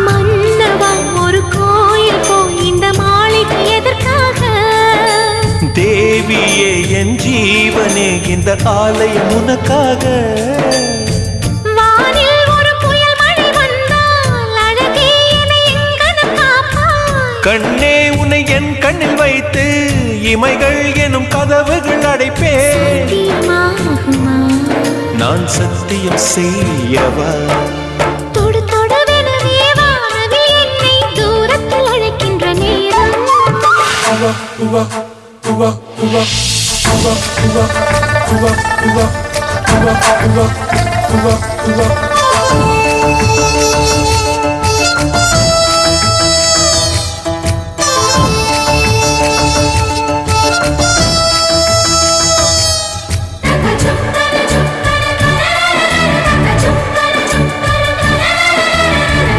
மன்னவா ஒரு கோயில் போய் இந்த மாளிகை எதற்காக? தேவியே என் ஜீவனே இந்த ஆலயம் உனக்காக. வானில் ஒரு புயல் மழை வந்தால் அழகே என்னை எங்கனம் காப்பாய். கண்ணே உன்னை என் கண்ணில் வைத்து இமைகள் எனும் கதவுகள் அடைப்பேன். சத்தியமாகுமா? நான் சத்தியம் செய்யவா? தொடு தொடுவெனவே வானவில் என்னை தூரத்தில் அழைக்கின்ற நேரம்.